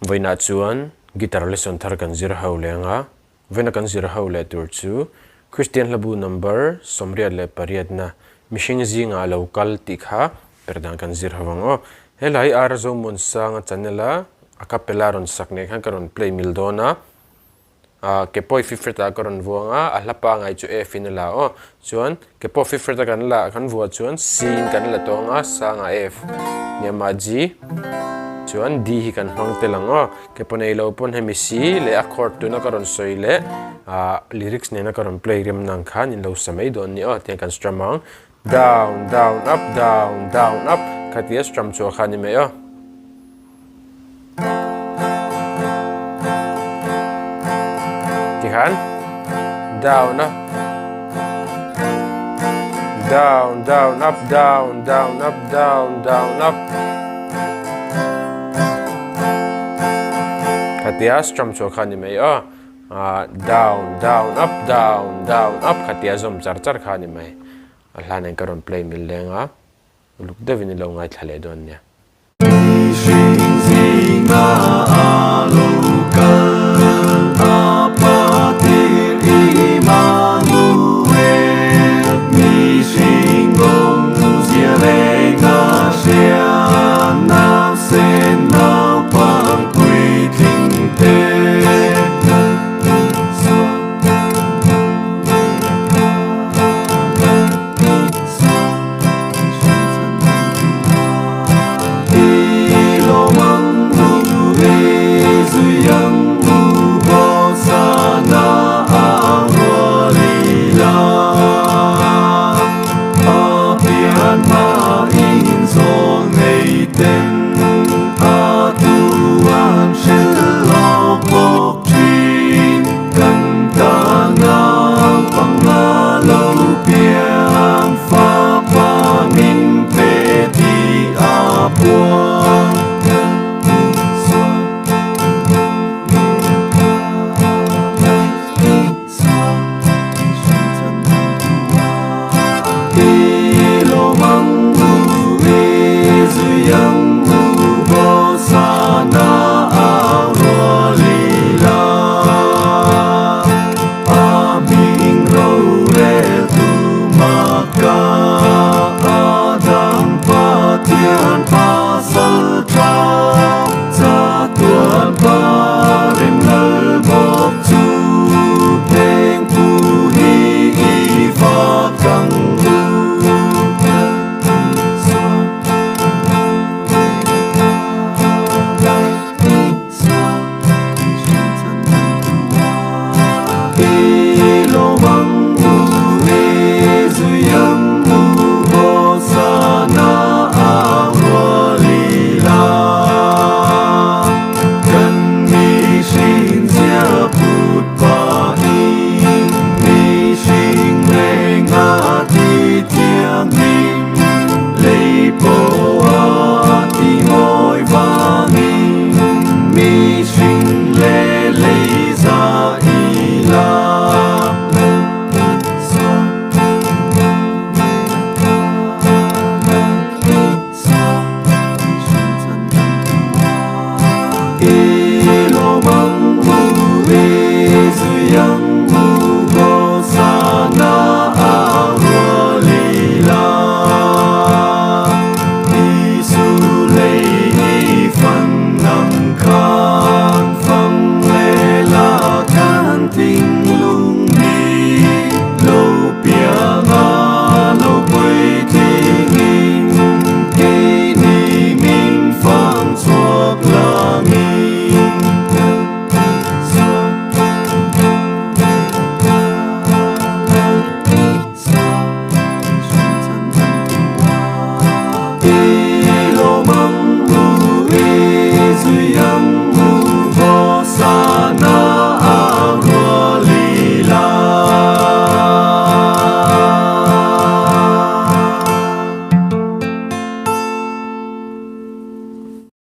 Voina chuan guitar lesson thar kan zir ho lenga vena kan zir ho le tur chu Christian labu number somriat le pariat na Mihring zingah local tikha Perhdan kan zir hawango helai arzo mon sang chanela a capella ron sakne khan karon play mildona ke poi fifreta karon vuanga a hlapa ngai chu e finala o chuan ke po fifreta kan la kan vuwa chuan sin kan la tonga sanga f nyama g chuan d hi kan hmang telang o ke ponei lo pon hemi c le accord tu na karon soile lyrics ne na karon play rem nang khan in lo samei don ni o te kan strum down down up down down up khatia strum chu khani me o tihan down up down down up down down up down down up khatia strum chu khani me o down down up down down up khatia zom char char khani me alhan karon play mil lenga luk devin lo ngai thale don nya